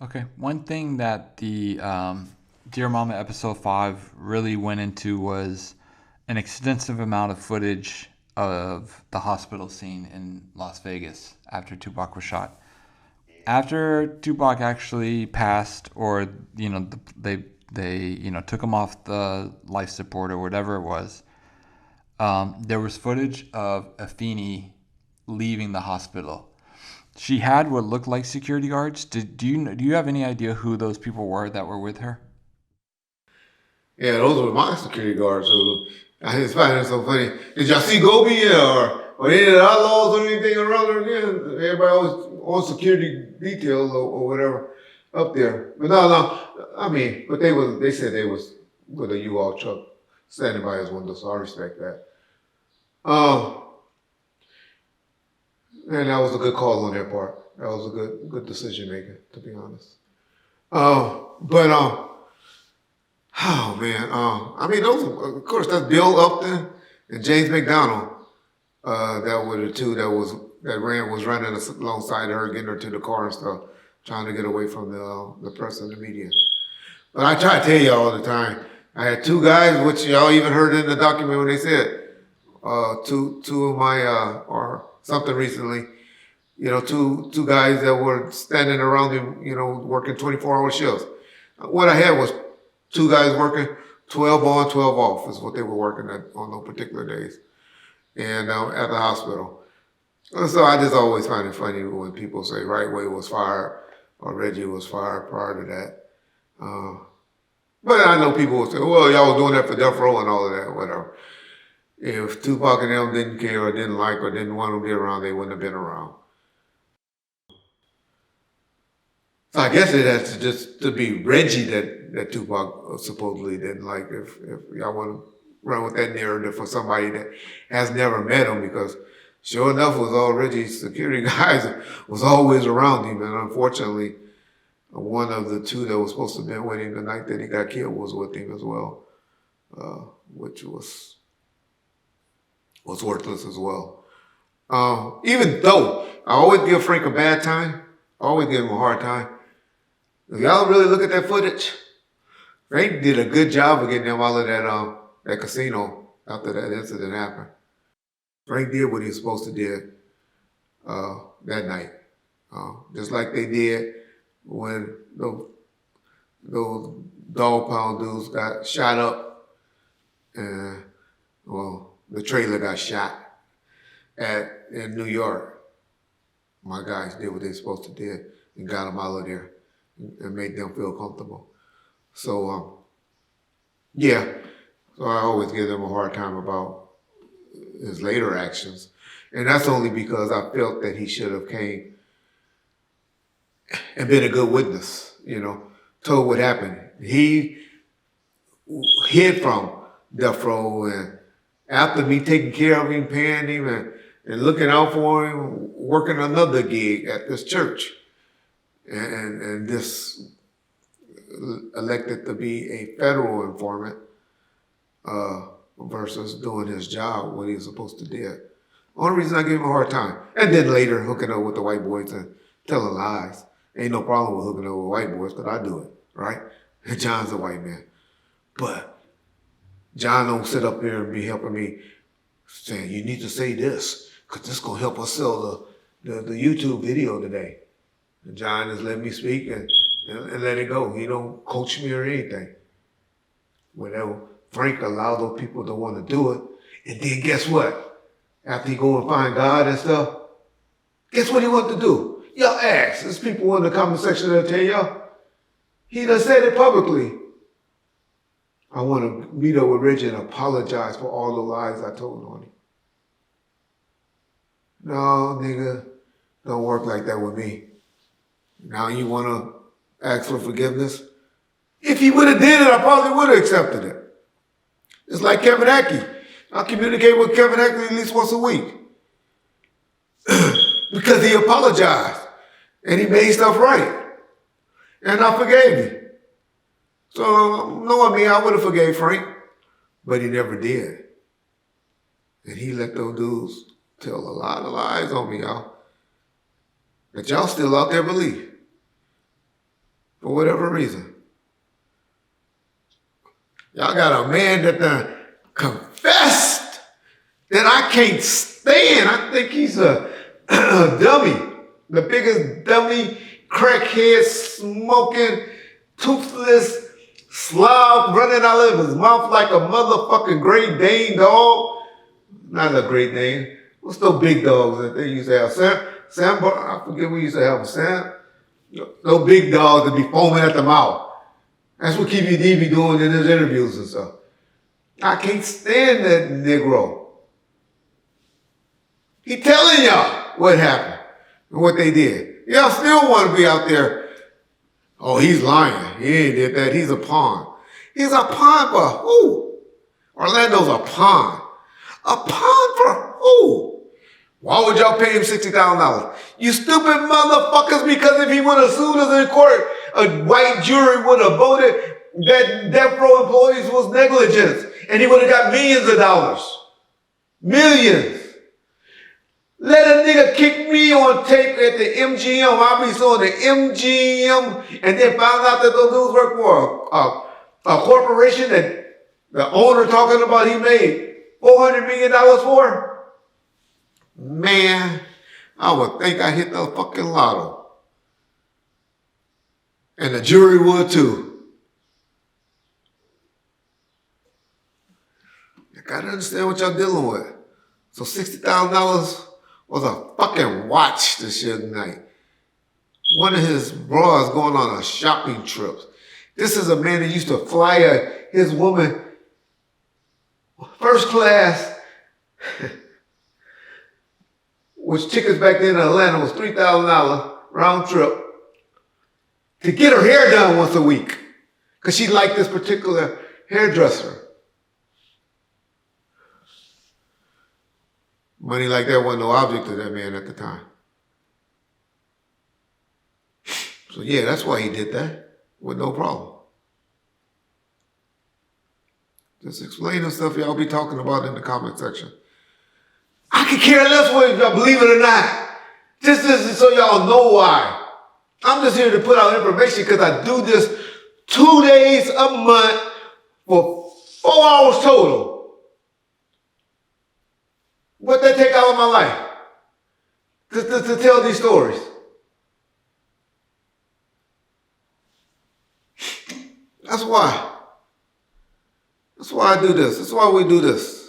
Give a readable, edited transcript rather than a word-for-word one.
Okay, one thing that the Dear Mama episode 5 really went into was an extensive amount of footage of the hospital scene in Las Vegas after Tupac was shot. After Tupac actually passed, or they took him off the life support or whatever it was, there was footage of Afeni leaving the hospital. She had what looked like security guards. Do you have any idea who those people were that were with her? Yeah, those were my security guards. So I just find it so funny. Did y'all see Gobi or any of the outlaws or anything around there? Yeah, everybody always on security detail or whatever up there. But no. I mean, but they said they was with a U-Haul truck standing by his window, so I respect that. Um, and that was a good call on their part. That was a good decision making, to be honest. But oh man, I mean, those of course that's Bill Upton and James McDonald. That were the two that was running alongside her, getting her to the car and stuff, trying to get away from the press and the media. But I try to tell you all the time. I had two guys, which y'all even heard in the document when they said two of my or something recently. Two guys that were standing around him, working 24-hour shifts. What I had was two guys working 12 on, 12 off is what they were working on those particular days, and at the hospital. And so I just always find it funny when people say Right Way was fired or Reggie was fired prior to that. But I know people will say, well, y'all was doing that for Death Row and all of that, whatever. If Tupac and them didn't care or didn't like or didn't want to be around, they wouldn't have been around. So I guess it has to just to be Reggie that Tupac supposedly didn't like. If y'all want to run with that narrative for somebody that has never met him, because sure enough, was all Reggie's security guys was always around him, and unfortunately, one of the two that was supposed to have been with him the night that he got killed was with him as well, which was worthless as well. Even though I always give Frank a bad time, I always give him a hard time. If y'all really look at that footage, Frank did a good job of getting them out of that casino after that incident happened. Frank did what he was supposed to do that night, just like they did when those dog pound dudes got shot up, and the trailer got shot in New York. My guys did what they were supposed to do and got them out of there and made them feel comfortable. So, yeah. So I always give them a hard time about his later actions. And that's only because I felt that he should have came and been a good witness, told what happened. He hid from Death Row, and after me taking care of him, paying him, and looking out for him, working another gig at this church. And this elected to be a federal informant versus doing his job, what he was supposed to do. Only reason I gave him a hard time. And then later hooking up with the white boys and telling lies. Ain't no problem with hooking up with white boys because I do it, right? John's a white man. But John don't sit up there and be helping me saying, you need to say this because this is going to help us sell the YouTube video today. And John just let me speak and let it go. He don't coach me or anything. Whenever Frank allowed those people to want to do it, and then guess what? After he go and find God and stuff, guess what he want to do? Y'all ask. There's people in the comment section that'll tell y'all. He done said it publicly. I want to meet up with Reggie and apologize for all the lies I told on him. No, nigga, don't work like that with me. Now you want to ask for forgiveness? If he would have did it, I probably would have accepted it. It's like Kevin Ackey. I communicate with Kevin Ackey at least once a week. Because he apologized. And he made stuff right. And I forgave him. So, knowing me, I would have forgave Frank. But he never did. And he let those dudes tell a lot of lies on me, y'all. That y'all still out there believe. for whatever reason. Y'all got a man that done confessed that I can't stand. I think he's a dummy. The biggest dummy, crackhead, smoking, toothless slob running out of his mouth like a motherfucking Great Dane dog. Not a Great Dane. What's those big dogs that they used to have? Sam, I forget we used to have. Sam? Those big dogs that be foaming at the mouth. That's what Keefe D be doing in his interviews and stuff. I can't stand that Negro. He telling y'all what happened and what they did. Y'all still want to be out there. Oh, he's lying. He ain't did that. He's a pawn. He's a pawn for who? Orlando's a pawn. A pawn for who? Why would y'all pay him $60,000? You stupid motherfuckers, because if he would have sued us in court, a white jury would have voted that death row employees was negligence, and he would have got millions of dollars. Millions. Let a nigga kick me on tape at the MGM. I'll be suing the MGM, and then found out that those dudes work for a corporation that the owner talking about he made $400 million for. Man, I would think I hit the fucking lotto. And the jury would too. You gotta understand what y'all dealing with. So $60,000 was a fucking watch this year night. One of his bras going on a shopping trip. This is a man that used to fly his woman first class, which tickets back then in Atlanta was $3,000 round trip, to get her hair done once a week. Because she liked this particular hairdresser. Money like that wasn't no object to that man at the time. So yeah, that's why he did that with no problem. Just explain the stuff y'all be talking about in the comment section. I could care less whether y'all believe it or not. Just so y'all know why. I'm just here to put out information because I do this 2 days a month for 4 hours total. What that take out of my life? To tell these stories. That's why. That's why I do this. That's why we do this.